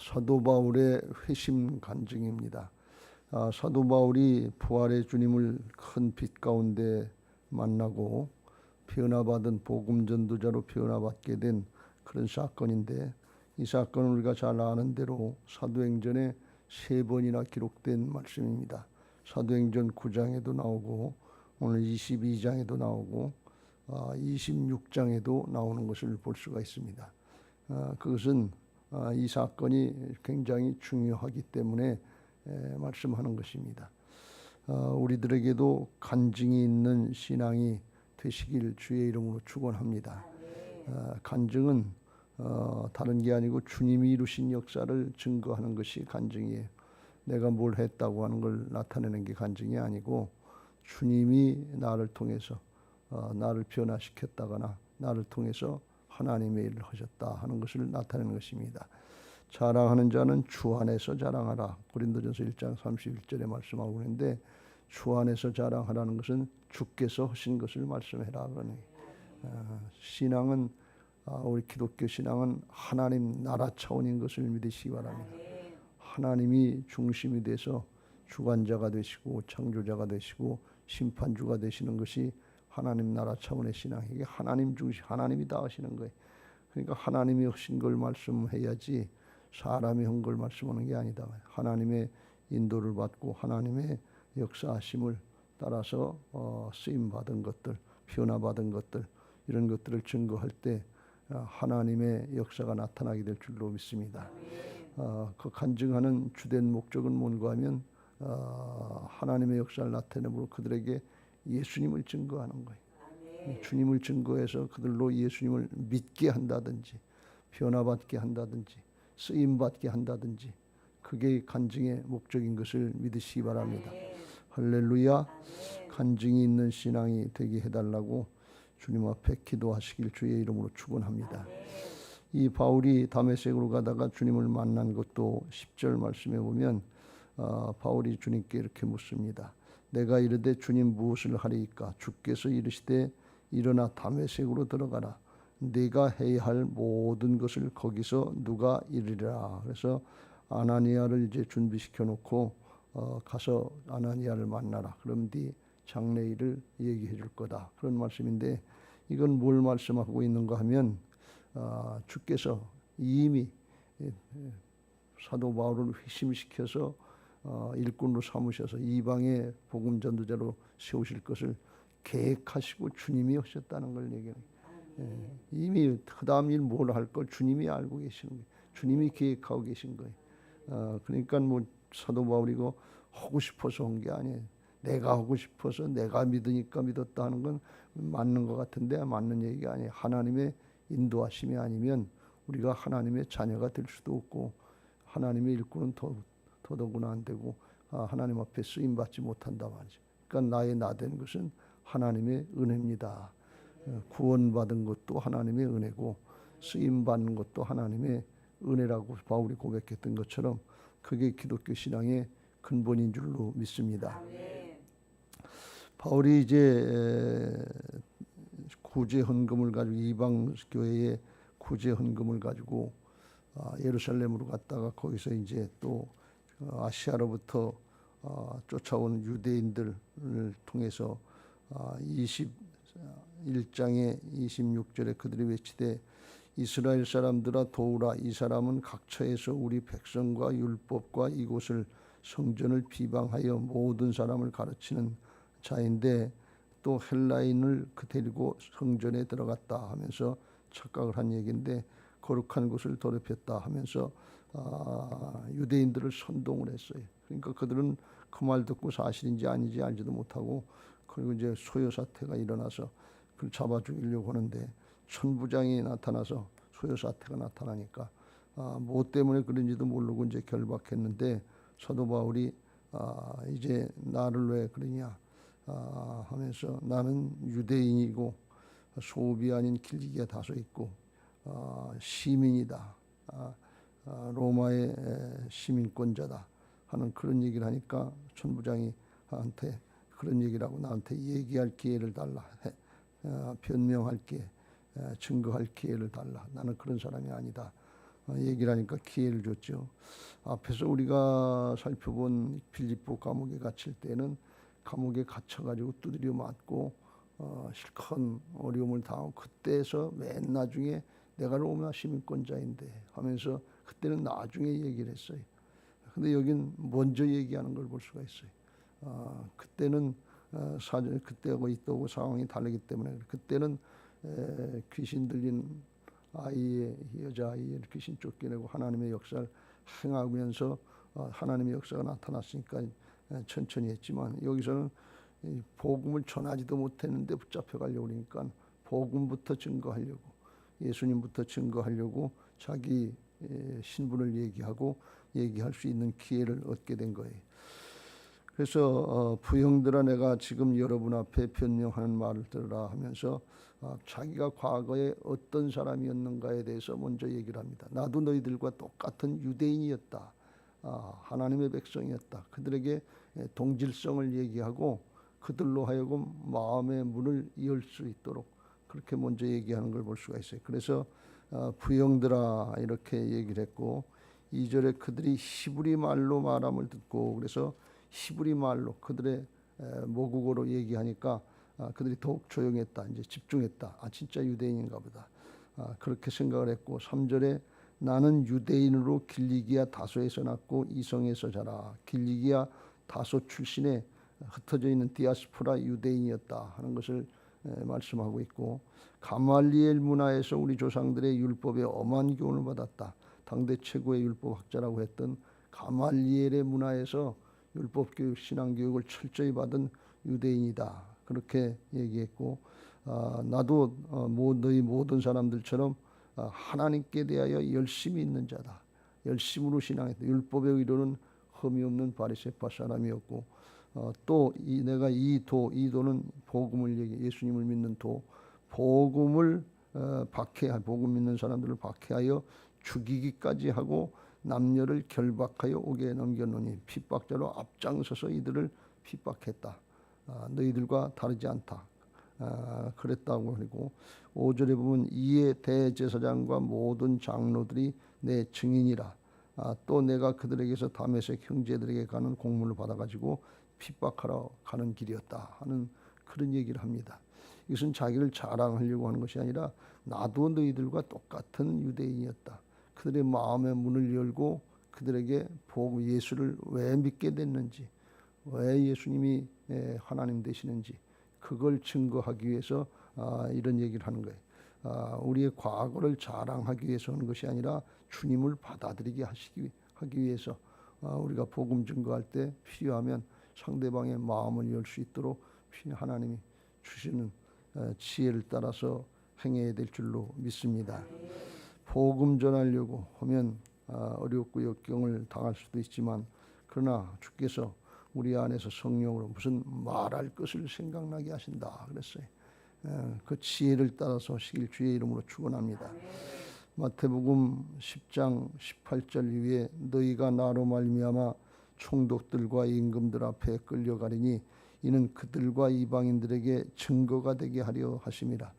사도 바울의 회심 간증입니다. 사도 바울이 부활의 주님을 큰 빛 가운데 만나고 변화받은 복음 전도자로 변화받게 된 그런 사건인데, 이 사건을 우리가 잘 아는 대로 사도행전에 3번이나 기록된 말씀입니다. 사도행전 9장에도 나오고 오늘 22장에도 나오고 26장에도 나오는 것을 볼 수가 있습니다. 그것은 이 사건이 굉장히 중요하기 때문에 말씀하는 것입니다. 우리들에게도 간증이 있는 신앙이 되시길 주의 이름으로 축원합니다. 간증은 다른 게 아니고 주님이 이루신 역사를 증거하는 것이 간증이에요. 내가 뭘 했다고 하는 걸 나타내는 게 간증이 아니고, 주님이 나를 통해서 나를 변화시켰다거나 나를 통해서 하나님의 일을 하셨다 하는 것을 나타내는 것입니다. 자랑하는 자는 주 안에서 자랑하라. 고린도전서 1장 31절에 말씀하고 있는데, 주 안에서 자랑하라는 것은 주께서 하신 것을 말씀해라 그러니, 신앙은 우리 기독교 신앙은 하나님 나라 차원인 것을 믿으시기 바랍니다. 하나님이 중심이 돼서 주관자가 되시고 창조자가 되시고 심판주가 되시는 것이 하나님 나라 차원의 신앙. 이게 하나님 중심, 하나님이 다 하시는 거예요. 그러니까 하나님이 하신 걸 말씀해야지 사람이 한 걸 말씀하는 게 아니다. 하나님의 인도를 받고 하나님의 역사하심을 따라서 쓰임 받은 것들, 변화받은 것들, 이런 것들을 증거할 때 하나님의 역사가 나타나게 될 줄로 믿습니다. 그 간증하는 주된 목적은 뭔가 하면 하나님의 역사를 나타내므로 그들에게 예수님을 증거하는 거예요. 주님을 증거해서 그들로 예수님을 믿게 한다든지 변화받게 한다든지 쓰임받게 한다든지, 그게 간증의 목적인 것을 믿으시기 바랍니다. 할렐루야. 간증이 있는 신앙이 되게 해달라고 주님 앞에 기도하시길 주의 이름으로 축원합니다. 이 바울이 다메섹으로 가다가 주님을 만난 것도 10절 말씀에 보면 바울이 주님께 이렇게 묻습니다. 내가 이르되 주님 무엇을 하리이까? 주께서 이르시되 일어나 다메섹으로 들어가라. 네가 해야 할 모든 것을 거기서 누가 이르리라. 그래서 아나니아를 이제 준비시켜 놓고 가서 아나니아를 만나라. 그럼 네 장래일을 얘기해 줄 거다. 그런 말씀인데, 이건 뭘 말씀하고 있는가 하면 주께서 이미 사도 바울을 회심시켜서 일꾼으로 삼으셔서 이방의 복음 전도자로 세우실 것을 계획하시고 주님이 하셨다는 걸 얘기해요. 이미 그 다음 일 뭘 할 걸 주님이 알고 계시는 거예요. 주님이 계획하고 계신 거예요. 그러니까 뭐 사도 바울이고 하고 싶어서 한 게 아니에요. 내가 하고 싶어서 내가 믿으니까 믿었다 하는 건 맞는 것 같은데 맞는 얘기가 아니에요. 하나님의 인도하심이 아니면 우리가 하나님의 자녀가 될 수도 없고, 하나님의 일꾼은 더더구나 안 되고 하나님 앞에 쓰임받지 못한다 말이죠. 그러니까 나의 나 된 것은 하나님의 은혜입니다. 구원받은 것도 하나님의 은혜고 쓰임받는 것도 하나님의 은혜라고 바울이 고백했던 것처럼 그게 기독교 신앙의 근본인 줄로 믿습니다. 바울이 이제 구제 헌금을 가지고 이방 교회의 구제 헌금을 가지고 예루살렘으로 갔다가 거기서 이제 또 아시아로부터 쫓아온 유대인들을 통해서 21장의 26절에 그들이 외치되 이스라엘 사람들아 도우라. 이 사람은 각처에서 우리 백성과 율법과 이곳을 성전을 비방하여 모든 사람을 가르치는 자인데 또 헬라인을 데리고 성전에 들어갔다 하면서 착각을 한 얘기인데, 거룩한 곳을 더럽혔다 하면서 유대인들을 선동을 했어요. 그러니까 그들은 그 말 듣고 사실인지 아닌지 알지도 못하고, 그리고 이제 소요 사태가 일어나서 그를 잡아 죽이려고 하는데 천부장이 나타나서 소요 사태가 나타나니까 뭐 때문에 그런지도 모르고 이제 결박했는데, 사도 바울이 이제 나를 왜 그러냐 하면서 나는 유대인이고 소비 아닌 길기가 다소 있고 시민이다. 로마의 시민권자다 하는 그런 얘기를 하니까 천부장이 한테 그런 얘기를 하고 나한테 얘기할 기회를 달라. 변명할 기회, 증거할 기회를 달라. 나는 그런 사람이 아니다. 얘기를 하니까 기회를 줬죠. 앞에서 우리가 살펴본 빌립보 감옥에 갇힐 때는 감옥에 갇혀가지고 두드려 맞고 실컷 어려움을 당하고 그때에서 맨 나중에 내가 로마 시민권자인데 하면서 그때는 나중에 얘기를 했어요. 근데 여긴 먼저 얘기하는 걸 볼 수가 있어요. 그때는 사전 그때하고 이때하고 상황이 다르기 때문에 그때는 귀신 들린 아이의 여자아이의 귀신 쫓겨내고 하나님의 역사를 행하면서 하나님의 역사가 나타났으니까 천천히 했지만 여기서는 복음을 전하지도 못했는데 붙잡혀 가려고 그러니까 복음부터 증거하려고 예수님부터 증거하려고 자기 신분을 얘기할 수 있는 기회를 얻게 된 거예요. 그래서 부형들아 내가 지금 여러분 앞에 변명하는 말을 들으라 하면서 자기가 과거에 어떤 사람이었는가에 대해서 먼저 얘기를 합니다. 나도 너희들과 똑같은 유대인이었다. 하나님의 백성이었다. 그들에게 동질성을 얘기하고 그들로 하여금 마음의 문을 열 수 있도록 그렇게 먼저 얘기하는 걸 볼 수가 있어요. 그래서 부형들아 이렇게 얘기를 했고 2절에 그들이 히브리 말로 말함을 듣고 그래서 히브리 말로 그들의 모국어로 얘기하니까 그들이 더욱 조용했다. 이제 집중했다. 진짜 유대인인가 보다. 그렇게 생각을 했고 3절에 나는 유대인으로 길리기아 다소에서 났고 이성에서 자라. 길리기아 다소 출신의 흩어져 있는 디아스포라 유대인이었다 하는 것을 말씀하고 있고 가말리엘 문화에서 우리 조상들의 율법에 엄한 교훈을 받았다. 당대 최고의 율법학자라고 했던 가말리엘의 문화에서 율법교육, 신앙교육을 철저히 받은 유대인이다. 그렇게 얘기했고 나도 너희 모든 사람들처럼 하나님께 대하여 열심히 있는 자다. 열심으로 신앙했다. 율법의 의로는 흠이 없는 바리새파 사람이었고 또 내가 이 도는 복음을 예수님을 믿는 도, 복음을 복음 믿는 사람들을 박해하여 죽이기까지 하고 남녀를 결박하여 옥에 넘겨놓으니 핍박자로 앞장서서 이들을 핍박했다. 너희들과 다르지 않다. 그랬다고 그리고 5절에 보면 이에 대제사장과 모든 장로들이 내 증인이라. 또 내가 그들에게서 다메섹 형제들에게 가는 공문을 받아가지고 핍박하러 가는 길이었다 하는 그런 얘기를 합니다. 이것은 자기를 자랑하려고 하는 것이 아니라 나도 너희들과 똑같은 유대인이었다. 그들의 마음의 문을 열고 그들에게 예수를 왜 믿게 됐는지, 왜 예수님이 하나님 되시는지 그걸 증거하기 위해서 이런 얘기를 하는 거예요. 우리의 과거를 자랑하기 위해서 하는 것이 아니라 주님을 받아들이게 하기 위해서 우리가 복음 증거할 때 필요하면 상대방의 마음을 열 수 있도록 하나님이 주시는 지혜를 따라서 행해야 될 줄로 믿습니다. 복음 전하려고 하면 어렵고 역경을 당할 수도 있지만 그러나 주께서 우리 안에서 성령으로 무슨 말할 것을 생각나게 하신다 그랬어요. 그 지혜를 따라서 하시길 주의 이름으로 축원합니다. 마태복음 10장 18절 이후에 너희가 나로 말미암아 총독들과 임금들 앞에 끌려가리니 이는 그들과 이방인들에게 증거가 되게 하려 하심이라.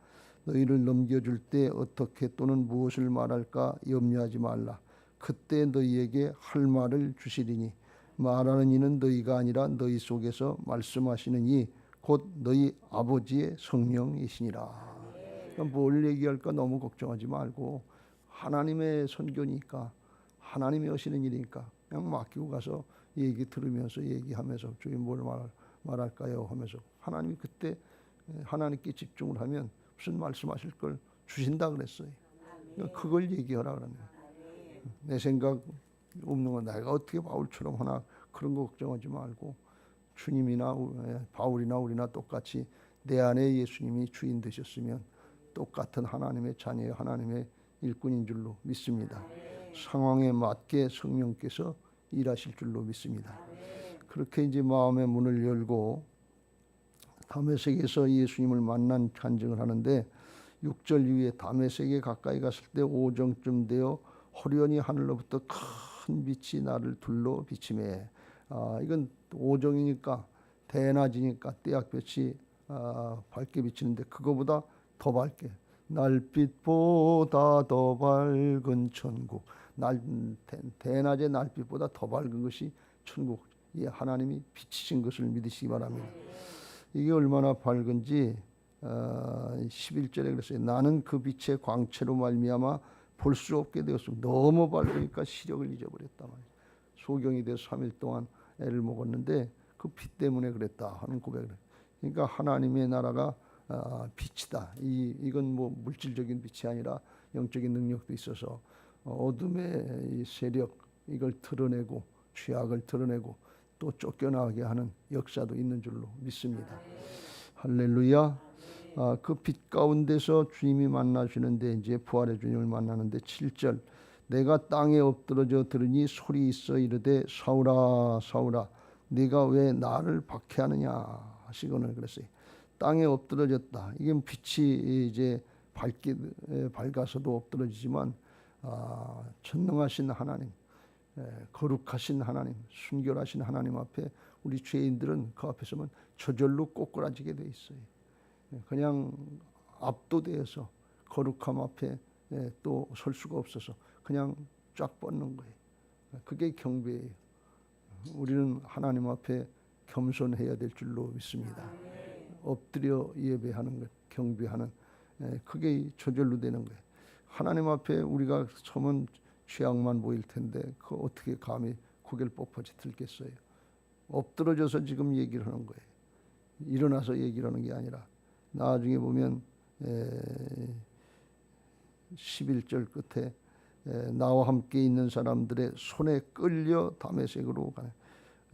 너희를 넘겨줄 때 어떻게 또는 무엇을 말할까 염려하지 말라. 그때 너희에게 할 말을 주시리니 말하는 이는 너희가 아니라 너희 속에서 말씀하시는 이 곧 너희 아버지의 성령이시니라. 뭘 얘기할까 너무 걱정하지 말고 하나님의 선교니까 하나님이 하시는 일이니까 그냥 맡기고 가서 얘기 들으면서 얘기하면서 주님 뭘 말할까요 하면서 하나님이 그때 하나님께 집중을 하면 무슨 말씀하실 걸 주신다 그랬어요. 그걸 얘기하라 그러네요. 내 생각 없는 건 내가 어떻게 바울처럼 하나 그런 거 걱정하지 말고 주님이나 바울이나 우리나 똑같이 내 안에 예수님이 주인 되셨으면 똑같은 하나님의 자녀 하나님의 일꾼인 줄로 믿습니다. 상황에 맞게 성령께서 일하실 줄로 믿습니다. 그렇게 이제 마음의 문을 열고 다메섹에서 예수님을 만난 간증을 하는데 6절 이후에 다메섹에 가까이 갔을 때 오정쯤 되어 호련히 하늘로부터 큰 빛이 나를 둘러 비치매. 이건 오정이니까 대낮이니까 떼약볕이 밝게 비치는데 그거보다 더 밝게 날빛보다 더 밝은 천국. 대낮의 날빛보다 더 밝은 것이 천국. 이 하나님이 빛이신 것을 믿으시기 바랍니다. 이게 얼마나 밝은지 11절에 그랬어요. 나는 그 빛의 광채로 말미암아 볼 수 없게 되었습니다. 너무 밝으니까 시력을 잊어버렸단 말이에요. 소경이 돼서 3일 동안 애를 먹었는데 그 빛 때문에 그랬다 하는 고백을 해요. 그러니까 하나님의 나라가 빛이다. 이건 뭐 물질적인 빛이 아니라 영적인 능력도 있어서 어둠의 이 세력 이걸 드러내고 죄악을 드러내고 또 쫓겨나게 하는 역사도 있는 줄로 믿습니다. 할렐루야. 그 빛 가운데서 주님이 만나시는데 이제 부활의 주님을 만나는데 7절 내가 땅에 엎드러져 들으니 소리 있어 이르되 사울아 사울아 네가 왜 나를 박해하느냐 하시거늘 그랬어요. 땅에 엎드러졌다. 이게 빛이 이제 밝아서도 엎드러지지만 전능하신 하나님, 거룩하신 하나님, 순결하신 하나님 앞에 우리 죄인들은 그 앞에 서면 저절로 꼬꾸라지게 돼 있어요. 그냥 압도되어서 거룩함 앞에 또 설 수가 없어서 그냥 쫙 뻗는 거예요. 그게 경배예요. 우리는 하나님 앞에 겸손해야 될 줄로 믿습니다. 엎드려 예배하는 것, 경배하는 그게 저절로 되는 거예요. 하나님 앞에 우리가 서면 죄악만 보일 텐데 그 어떻게 감히 고개를 뻣뻣이 들겠어요. 엎드러져서 지금 얘기를 하는 거예요. 일어나서 얘기를 하는 게 아니라 나중에 보면 11절 끝에 나와 함께 있는 사람들의 손에 끌려 다메섹으로 가요.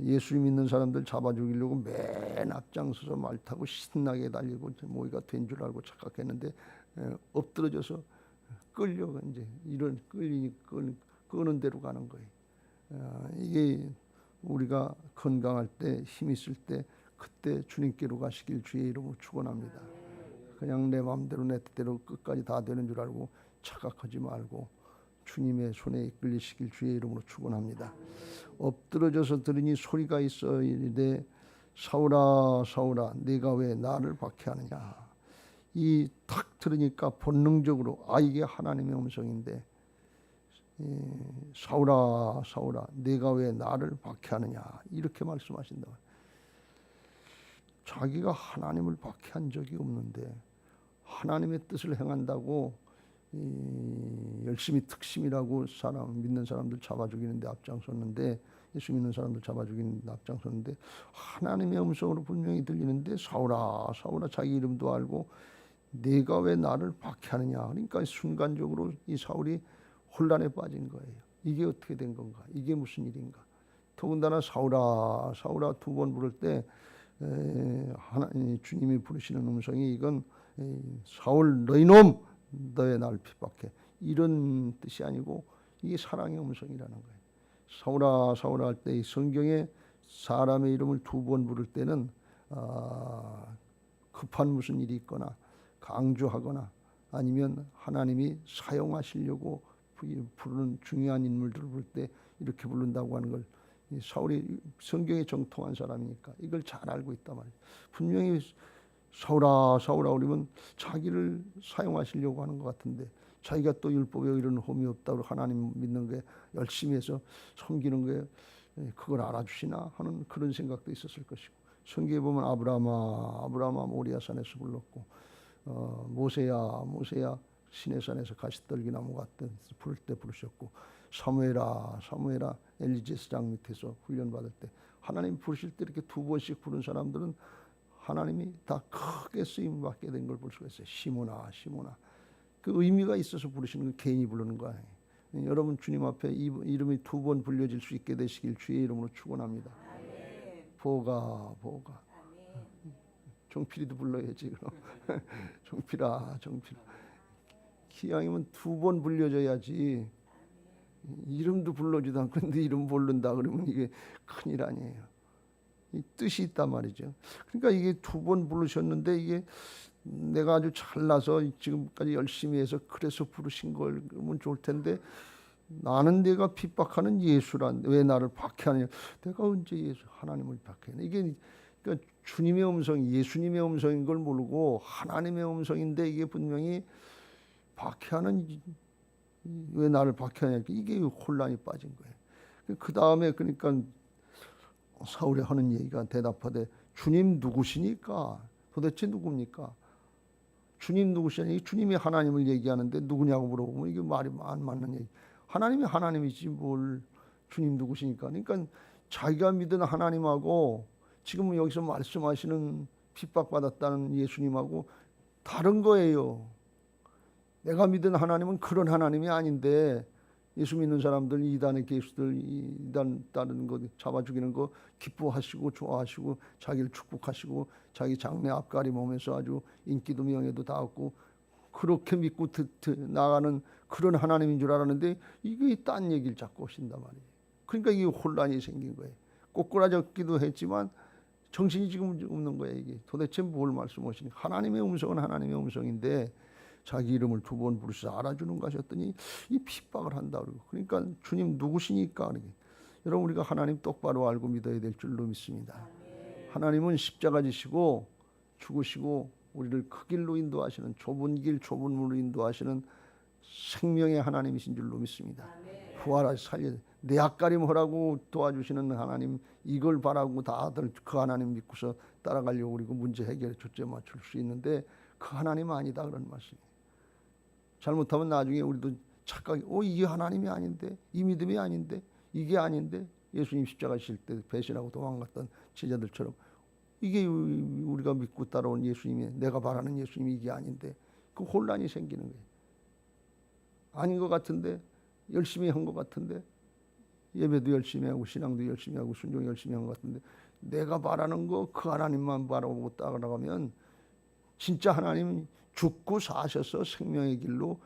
예수 믿는 사람들 잡아 죽이려고 맨 앞장서서 말 타고 신나게 달리고 모이가 된 줄 알고 착각했는데 엎드러져서 끌려 이제 이런 끄는 대로 가는 거예요. 이게 우리가 건강할 때 힘 있을 때 그때 주님께로 가시길 주의 이름으로 축원합니다. 그냥 내 마음대로 내 뜻대로 끝까지 다 되는 줄 알고 착각하지 말고 주님의 손에 이끌리시길 주의 이름으로 축원합니다. 엎드러져서 들으니 소리가 있어 이르되 사울아 사울아 네가 왜 나를 박해하느냐. 이 탁 들으니까 본능적으로 이게 하나님의 음성인데 사울아 사울아 네가 왜 나를 박해하느냐 이렇게 말씀하신다. 자기가 하나님을 박해한 적이 없는데 하나님의 뜻을 행한다고 열심히 특심이라고 믿는 사람들 잡아 죽이는데 앞장섰는데 예수 믿는 사람들 잡아 죽이는데 앞장섰는데 하나님의 음성으로 분명히 들리는데 사울아 사울아 자기 이름도 알고 네가 왜 나를 박해하느냐. 그러니까 순간적으로 이 사울이 혼란에 빠진 거예요. 이게 어떻게 된 건가? 이게 무슨 일인가? 더군다나 사울아 사울아 두 번 부를 때 주님이 부르시는 음성이 이건 사울 너희 놈 너의 날 핍박해 이런 뜻이 아니고 이게 사랑의 음성이라는 거예요. 사울아 사울아 할 때 성경에 사람의 이름을 두 번 부를 때는 급한 무슨 일이 있거나 강조하거나 아니면 하나님이 사용하시려고 부르는 중요한 인물들을 부를 때 이렇게 부른다고 하는 걸 사울이 성경에 정통한 사람이니까 이걸 잘 알고 있단 말이에요. 분명히 사울아 사울아 그러면 자기를 사용하시려고 하는 것 같은데 자기가 또 율법에 이런 홈이 없다고 하나님 믿는 게 열심히 해서 섬기는 게 그걸 알아주시나 하는 그런 생각도 있었을 것이고 성경에 보면 아브라함아 모리아산에서 불렀고 모세야 시내산에서 가시떨기나무 같은 부를 때 부르셨고 사무엘아 엘리제스장 밑에서 훈련받을 때 하나님 부르실 때 이렇게 두 번씩 부른 사람들은 하나님이 다 크게 쓰임받게 된 걸 볼 수가 있어요. 시몬아 그 의미가 있어서 부르시는 건 개인이 부르는 거 아니에요. 여러분 주님 앞에 이름이 두 번 불려질 수 있게 되시길 주의 이름으로 축원합니다. 보가 정필이도 불러야지 그럼. 정필아 기왕이면 두 번 불려져야지. 이름도 불러지도 않고 근데 이름 부른다 그러면 이게 큰일 아니에요. 이 뜻이 있단 말이죠. 그러니까 이게 두 번 부르셨는데 이게 내가 아주 잘나서 지금까지 열심히 해서 그래서 부르신 걸 그러면 좋을 텐데 나는 내가 핍박하는 예수란 왜 나를 박해하느냐. 내가 언제 하나님을 박해하냐. 이게 그러니까 주님의 음성이 예수님의 음성인 걸 모르고 하나님의 음성인데 이게 분명히 박해하는 왜 나를 박해하냐 이게 혼란이 빠진 거예요. 그 다음에 그러니까 사울이 하는 얘기가 대답하되 주님 누구시니까? 도대체 누굽니까? 주님 누구시냐? 주님이 하나님을 얘기하는데 누구냐고 물어보면 이게 말이 안 맞는 얘기. 하나님이 하나님이지 뭘 주님 누구시니까? 그러니까 자기가 믿은 하나님하고 지금 여기서 말씀하시는 핍박받았다는 예수님하고 다른 거예요. 내가 믿은 하나님은 그런 하나님이 아닌데 예수 믿는 사람들 이단의 개수들 이단 따르는 거 잡아 죽이는 거 기뻐하시고 좋아하시고 자기를 축복하시고 자기 장래 앞가림하면서 아주 인기도 명예도 다 얻고 그렇게 믿고 나가는 그런 하나님인 줄 알았는데 이게 딴 얘기를 자꾸 하신단 말이에요. 그러니까 이게 혼란이 생긴 거예요. 꼬꾸라졌기도 했지만 정신이 지금 없는 거예요. 이게 도대체 뭘 말씀하시니? 하나님의 음성은 하나님의 음성인데 자기 이름을 두 번 부르셔서 알아주는 것이었더니 이 핍박을 한다 그러고. 그러니까 주님 누구시니까? 여러분 우리가 하나님 똑바로 알고 믿어야 될 줄로 믿습니다. 하나님은 십자가 지시고 죽으시고 우리를 그 길로 인도하시는 좁은 길 좁은 문으로 인도하시는 생명의 하나님이신 줄로 믿습니다. 부활하시 살려 내 앞가림 하라고 도와주시는 하나님 이걸 바라고 다들 그 하나님 믿고서 따라가려고 그리고 문제 해결에 초점 맞출 수 있는데 그 하나님 아니다 그런 말씀이에요. 잘못하면 나중에 우리도 착각이 이게 하나님이 아닌데 이 믿음이 아닌데 이게 아닌데 예수님 십자가 지실 때 배신하고 도망갔던 제자들처럼 이게 우리가 믿고 따라온 예수님이 내가 바라는 예수님이 이게 아닌데 그 혼란이 생기는 거예요. 아닌 것 같은데 열심히 한 것 같은데 예배도 열심히 하고 신앙도 열심히 하고 순종 열심히 한 것 같은데 내가 바라는 거 그 하나님만 바라보고 따라가면 진짜 하나님 죽고 사셔서 생명의 길로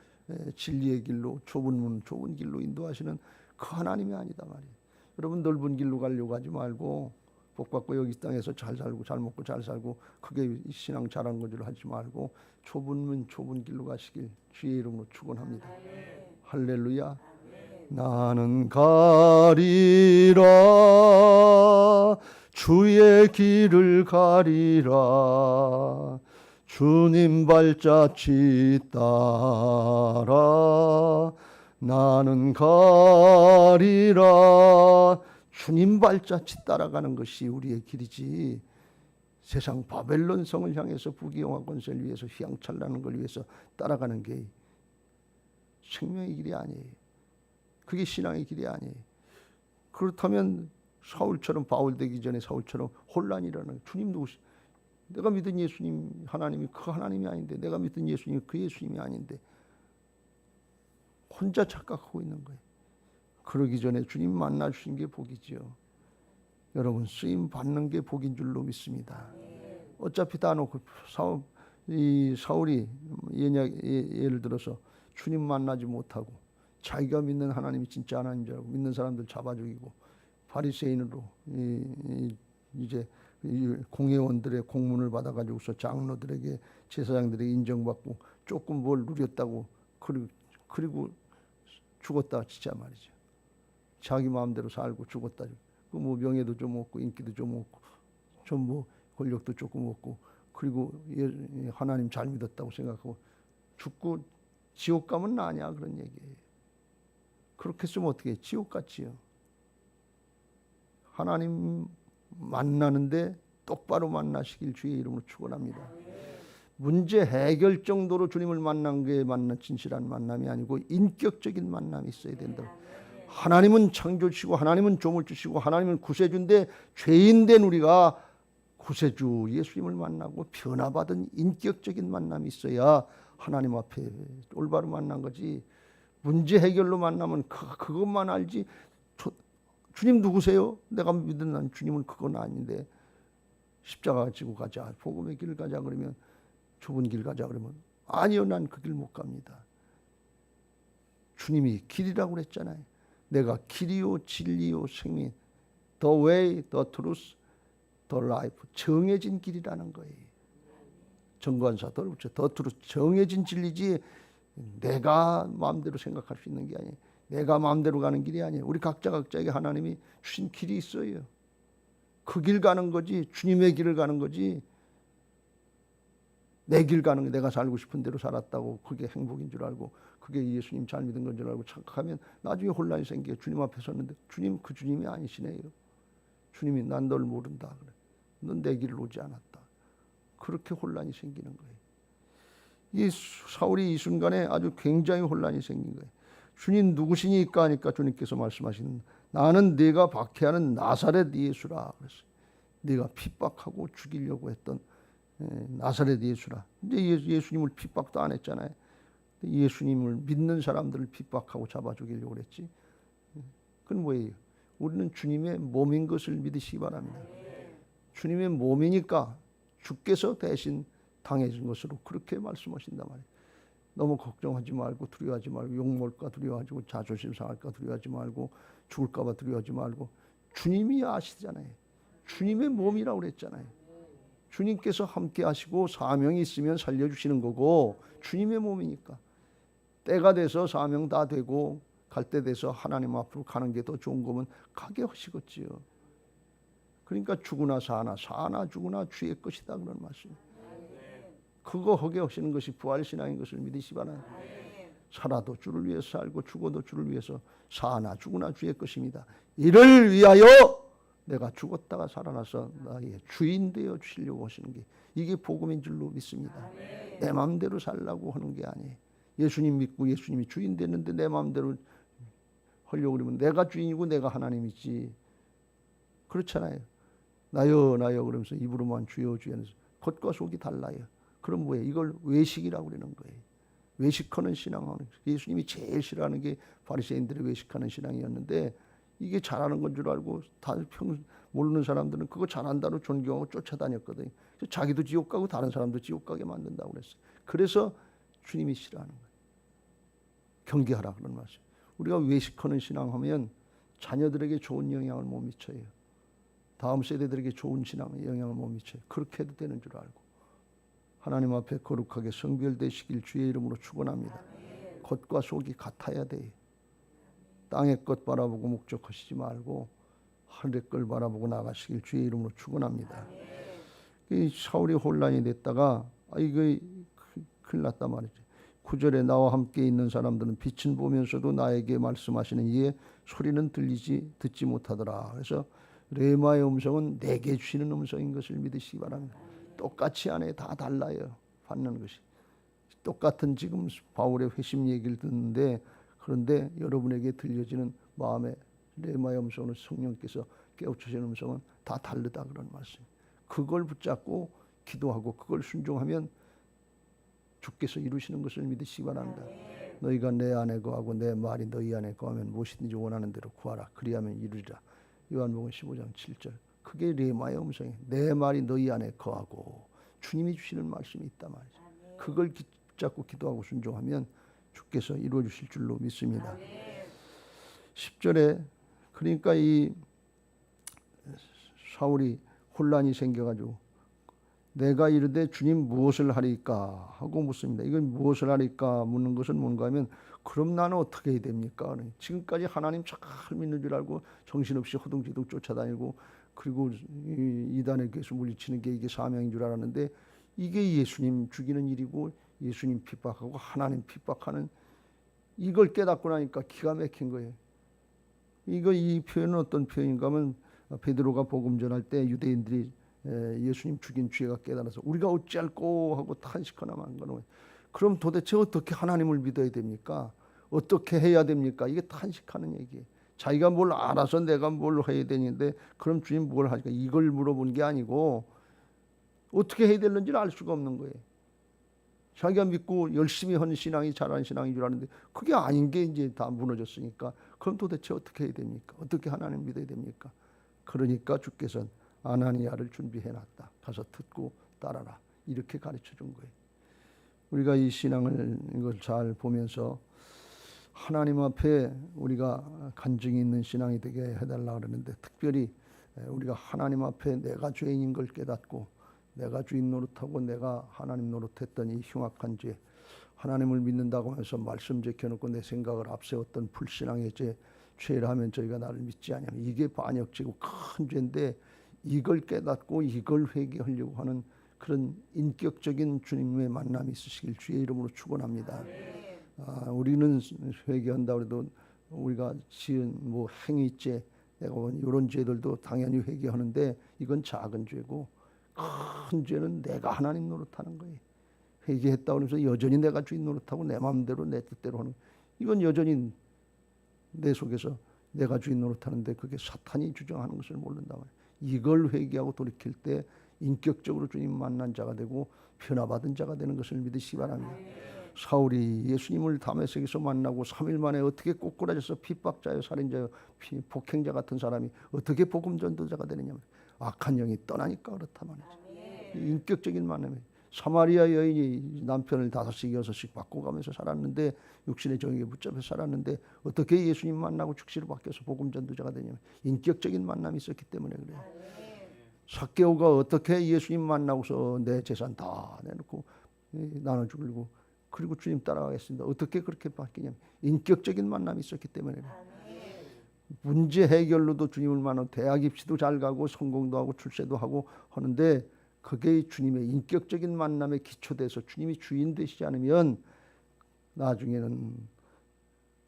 진리의 길로 좁은 문 좁은 길로 인도하시는 그 하나님이 아니다 말이에요. 여러분 넓은 길로 가려고 하지 말고 복 받고 여기 땅에서 잘 살고 잘 먹고 잘 살고 그게 신앙 잘한 건 줄 하지 말고 좁은 문 좁은 길로 가시길 주의 이름으로 축원합니다. 할렐루야. 나는 가리라 주의 길을 가리라 주님 발자취 따라 나는 가리라. 주님 발자취 따라가는 것이 우리의 길이지 세상 바벨론 성을 향해서 부귀영화 권세를 위해서 휘황찬란한 걸 위해서 따라가는 게 생명의 길이 아니에요. 그게 신앙의 길이 아니에요. 그렇다면 사울처럼 바울 되기 전에 사울처럼 혼란이 일어나는 주님 누구시? 내가 믿은 예수님 하나님이 그 하나님이 아닌데 내가 믿은 예수님이 그 예수님이 아닌데 혼자 착각하고 있는 거예요. 그러기 전에 주님 만나 주신 게 복이지요. 여러분 쓰임 받는 게 복인 줄로 믿습니다. 어차피 다 놓고 사울이 예를 들어서 주님 만나지 못하고 자기가 믿는 하나님이 진짜 하나님인 줄 알고 믿는 사람들 잡아 죽이고 바리새인으로 이제 공회원들의 공문을 받아가지고서 장로들에게 제사장들에게 인정받고 조금 뭘 누렸다고 그리고 죽었다 진짜 말이죠. 자기 마음대로 살고 죽었다. 그 뭐 명예도 좀 얻고 인기도 좀 얻고 좀 뭐 권력도 조금 얻고 그리고 하나님 잘 믿었다고 생각하고 죽고 지옥 가면 나냐 그런 얘기예요. 그렇게 했으면 어떻게 해? 지옥 같지요. 하나님 만나는데 똑바로 만나시길 주의 이름으로 축원합니다. 문제 해결 정도로 주님을 만난 게 진실한 만남이 아니고 인격적인 만남이 있어야 된다. 하나님은 창조주시고 하나님은 조물주시고 하나님은 구세주인데 죄인된 우리가 구세주 예수님을 만나고 변화받은 인격적인 만남이 있어야 하나님 앞에 올바로 만난 거지. 문제 해결로 만나면 그것만 알지. 주님 누구세요? 내가 믿는 주님은 그건 아닌데 십자가 지고 가자 복음의 길 가자 그러면 좁은 길 가자 그러면 아니요 난 그 길 못 갑니다. 주님이 길이라고 그랬잖아요. 내가 길이요 진리요 생명 the way, the truth, the life 정해진 길이라는 거예요. 정관사 the truth 정해진 진리지 내가 마음대로 생각할 수 있는 게 아니에요. 내가 마음대로 가는 길이 아니에요. 우리 각자에게 하나님이 주신 길이 있어요. 그 길 가는 거지 주님의 길을 가는 거지 내 길 가는 게 내가 살고 싶은 대로 살았다고 그게 행복인 줄 알고 그게 예수님 잘 믿은 건 줄 알고 착각하면 나중에 혼란이 생겨. 주님 앞에 섰는데 주님 그 주님이 아니시네요. 주님이 난 널 모른다 그래. 넌 내 길을 오지 않았다. 그렇게 혼란이 생기는 거예요. 이 사울이 이 순간에 아주 굉장히 혼란이 생긴 거예요. 주님 누구시니까 하니까 주님께서 말씀하시는 나는 네가 박해하는 나사렛 예수라 그랬어요. 네가 핍박하고 죽이려고 했던 나사렛 예수라. 이제 예수님을 핍박도 안 했잖아요. 예수님을 믿는 사람들을 핍박하고 잡아 죽이려고 그랬지. 그건 뭐예요? 우리는 주님의 몸인 것을 믿으시기 바랍니다. 주님의 몸이니까 주께서 대신 당해진 것으로 그렇게 말씀하신단 말이에요. 너무 걱정하지 말고 두려워하지 말고 욕먹을까 두려워하지 말고 자존심 상할까 두려워하지 말고 죽을까 봐 두려워하지 말고 주님이 아시잖아요. 주님의 몸이라고 그랬잖아요. 주님께서 함께 하시고 사명이 있으면 살려주시는 거고 주님의 몸이니까 때가 돼서 사명 다 되고 갈 때 돼서 하나님 앞으로 가는 게 더 좋은 거면 가게 하시겠지요. 그러니까 죽으나 사나 죽으나 주의 것이다 그런 말씀이에요. 그거 하게 하시는 것이 부활신앙인 것을 믿으시 바랍니다. 살아도 주를 위해서 살고 죽어도 주를 위해서 사나 죽으나 주의 것입니다. 이를 위하여 내가 죽었다가 살아나서 나의 주인 되어 주시려고 하시는 게 이게 복음인 줄로 믿습니다. 내 마음대로 살라고 하는 게 아니에요. 예수님 믿고 예수님이 주인 됐는데 내 마음대로 하려고 그러면 내가 주인이고 내가 하나님이지. 그렇잖아요. 나여 그러면서 입으로만 주여 주여 하면서 겉과 속이 달라요. 그럼 뭐예요? 이걸 외식이라고 그러는 거예요. 외식하는 신앙하는 예수님이 제일 싫어하는 게 바리새인들의 외식하는 신앙이었는데 이게 잘하는 건 줄 알고 다 모르는 사람들은 그거 잘한다로 존경하고 쫓아다녔거든요. 자기도 지옥 가고 다른 사람도 지옥 가게 만든다고 그랬어요. 그래서 주님이 싫어하는 거예요. 경계하라 그런 말씀. 우리가 외식하는 신앙하면 자녀들에게 좋은 영향을 못 미쳐요. 다음 세대들에게 좋은 신앙 영향을 못 미쳐요. 그렇게 해도 되는 줄 알고 하나님 앞에 거룩하게 성별되시길 주의 이름으로 축원합니다. 겉과 속이 같아야 돼요. 땅의 것 바라보고 목적하시지 말고 하늘의 걸 바라보고 나가시길 주의 이름으로 축원합니다. 이 사울이 혼란이 됐다가 이거 큰일 났단 말이죠. 9절에 나와 함께 있는 사람들은 빛은 보면서도 나에게 말씀하시는 이에 소리는 듣지 못하더라. 그래서 레마의 음성은 내게 주시는 음성인 것을 믿으시기 바랍니다. 똑같이 안에 다 달라요. 받는 것이. 똑같은 지금 바울의 회심 얘기를 듣는데 그런데 여러분에게 들려지는 마음의 레마의 음성은 성령께서 깨우치시는 음성은 다 다르다 그런 말씀. 그걸 붙잡고 기도하고 그걸 순종하면 주께서 이루시는 것을 믿으시기 바랍니다. 너희가 내 안에 거하고 내 말이 너희 안에 거하면 무엇이든지 원하는 대로 구하라. 그리하면 이루리라. 요한복음 15장 7절. 그게 레마의 음성이에요. 내 말이 너희 안에 거하고 주님이 주시는 말씀이 있단 말이죠. 그걸 붙잡고 기도하고 순종하면 주께서 이루어 주실 줄로 믿습니다. 10절에 그러니까 이 사울이 혼란이 생겨가지고 내가 이르되 주님 무엇을 하리까 하고 묻습니다. 이건 무엇을 하리까 묻는 것은 뭔가 하면 그럼 나는 어떻게 해야 됩니까? 지금까지 하나님 잘 믿는 줄 알고 정신없이 허둥지둥 쫓아다니고 그리고 이단의 괴수 물리치는 게 이게 사명인 줄 알았는데 이게 예수님 죽이는 일이고 예수님 핍박하고 하나님 핍박하는 이걸 깨닫고 나니까 기가 막힌 거예요. 이 표현은 어떤 표현인가 하면 베드로가 복음 전할 때 유대인들이 예수님 죽인 죄가 깨달아서 우리가 어찌할꼬 하고 탄식하나만 거는 거예요. 그럼 도대체 어떻게 하나님을 믿어야 됩니까? 어떻게 해야 됩니까? 이게 탄식하는 얘기예요. 자기가 뭘 알아서 내가 뭘 해야 되는데 그럼 주님 뭘 하니까 이걸 물어본 게 아니고 어떻게 해야 되는지를 알 수가 없는 거예요. 자기가 믿고 열심히 하는 신앙이 잘하는 신앙인 줄 아는데 그게 아닌 게 이제 다 무너졌으니까 그럼 도대체 어떻게 해야 됩니까? 어떻게 하나님 믿어야 됩니까? 그러니까 주께서는 아나니아를 준비해놨다. 가서 듣고 따라라. 이렇게 가르쳐준 거예요. 우리가 이 신앙을 이걸 잘 보면서 하나님 앞에 우리가 간증이 있는 신앙이 되게 해달라 그러는데 특별히 우리가 하나님 앞에 내가 죄인인 걸 깨닫고 내가 주인 노릇하고 내가 하나님 노릇했던 이 흉악한 죄 하나님을 믿는다고 해서 말씀 제켜놓고 내 생각을 앞세웠던 불신앙의 죄를 하면 저희가 나를 믿지 않냐면 이게 반역죄고 큰 죄인데 이걸 깨닫고 이걸 회개하려고 하는 그런 인격적인 주님의 만남이 있으시길 주의 이름으로 축원합니다. 우리는 회개한다 그래도 우리가 지은 뭐 행위죄, 내가 본 이런 죄들도 당연히 회개하는데 이건 작은 죄고 큰 죄는 내가 하나님 노릇하는 거예요. 회개했다 그러면서 여전히 내가 주인 노릇하고 내 마음대로 내 뜻대로 하는, 이건 여전히 내 속에서 내가 주인 노릇하는데 그게 사탄이 주장하는 것을 모른다 말이에요. 이걸 회개하고 돌이킬 때 인격적으로 주님 만난 자가 되고 변화받은 자가 되는 것을 믿으시기 바랍니다. 사울이 예수님을 다메섹에서 만나고 3일 만에 어떻게 꼬꾸라져서 핍박자요 살인자요 폭행자 같은 사람이 어떻게 복음 전도자가 되느냐, 악한 영이 떠나니까 그렇다 말이죠. 인격적인 만남에 사마리아 여인이 남편을 5씩 6씩 바꿔가면서 살았는데, 육신의 정욕에 붙잡혀 살았는데 어떻게 예수님 만나고 죽시로 바뀌어서 복음 전도자가 되냐면 인격적인 만남이 있었기 때문에 그래요. 삭개오가 어떻게 예수님 만나고서 내 재산 다 내놓고 나눠주고 그리고 주님 따라가겠습니다. 어떻게 그렇게 바뀌냐면 인격적인 만남이 있었기 때문에 그래요. 문제 해결로도 주님을 만나고 대학 입시도 잘 가고 성공도 하고 출세도 하고 하는데 그게 주님의 인격적인 만남에 기초돼서 주님이 주인 되시지 않으면 나중에는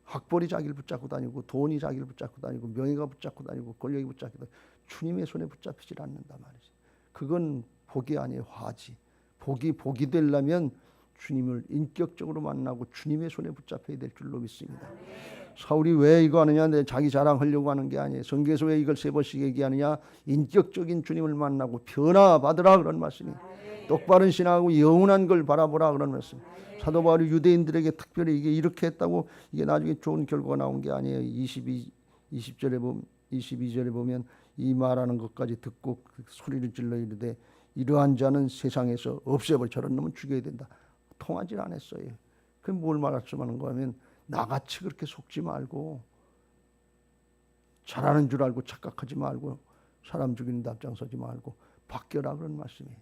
학벌이 자기를 붙잡고 다니고 돈이 자기를 붙잡고 다니고 명예가 붙잡고 다니고 권력이 붙잡고 다니고 주님의 손에 붙잡히질 않는다 말이지. 그건 복이 아니에요, 화지. 복이 되려면 주님을 인격적으로 만나고 주님의 손에 붙잡혀야 될 줄로 믿습니다. 사울이 왜 이거 하느냐, 내 자기 자랑하려고 하는 게 아니에요. 성경에서 왜 이걸 3번씩 얘기하느냐, 인격적인 주님을 만나고 변화받으라 그런 말씀이에요. 똑바른 신앙하고 영원한 걸 바라보라 그런 말씀. 사도 바울이 유대인들에게 특별히 이게 이렇게 했다고 이게 나중에 좋은 결과가 나온 게 아니에요. 22절에 보면 이 말하는 것까지 듣고 소리를 질러 이르되 이러한 자는 세상에서 없애버려, 저런 놈은 죽여야 된다. 통하질 않았어요. 그럼 뭘 말씀하는 거냐면 나같이 그렇게 속지 말고 잘하는 줄 알고 착각하지 말고 사람 죽이는 데 앞장서지 말고 바뀌어라 그런 말씀이에요.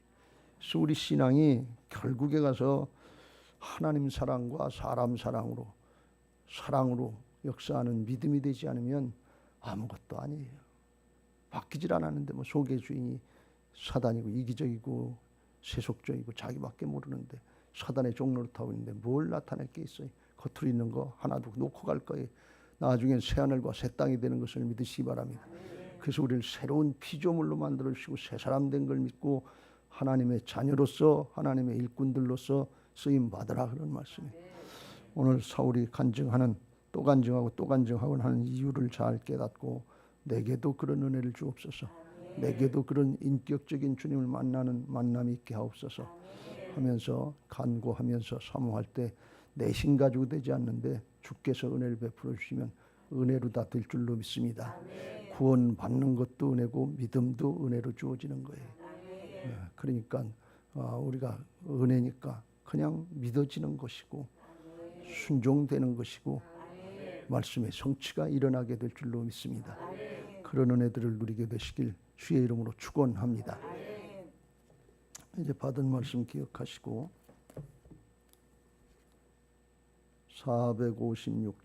그래서 우리 신앙이 결국에 가서 하나님 사랑과 사람 사랑으로 역사하는 믿음이 되지 않으면 아무것도 아니에요. 바뀌질 않았는데 뭐 속의 주인이 사단이고 이기적이고 세속적이고 자기밖에 모르는데 사단의 종로를 타고 있는데 뭘 나타낼 게 있어요. 겉으로 있는 거 하나도 놓고 갈 거예요. 나중엔 새하늘과 새 땅이 되는 것을 믿으시기 바랍니다. 그래서 우리를 새로운 피조물로 만들어 주시고 새 사람 된 걸 믿고 하나님의 자녀로서 하나님의 일꾼들로서 쓰임 받으라 그런 말씀이에요. 오늘 사울이 간증하는 또 간증하고 또 간증하고 하는 이유를 잘 깨닫고 내게도 그런 은혜를 주옵소서. 내게도 그런 인격적인 주님을 만나는 만남이 있게 하옵소서 하면서 간구하면서 사모할 때 내 힘 가지고 되지 않는데 주께서 은혜를 베풀어 주시면 은혜로 다 될 줄로 믿습니다. 구원 받는 것도 은혜고 믿음도 은혜로 주어지는 거예요. 그러니까 우리가 은혜니까 그냥 믿어지는 것이고 순종되는 것이고 말씀의 성취가 일어나게 될 줄로 믿습니다. 그런 은혜들을 누리게 되시길 주의 이름으로 축원합니다. 이제 받은 말씀 기억하시고 456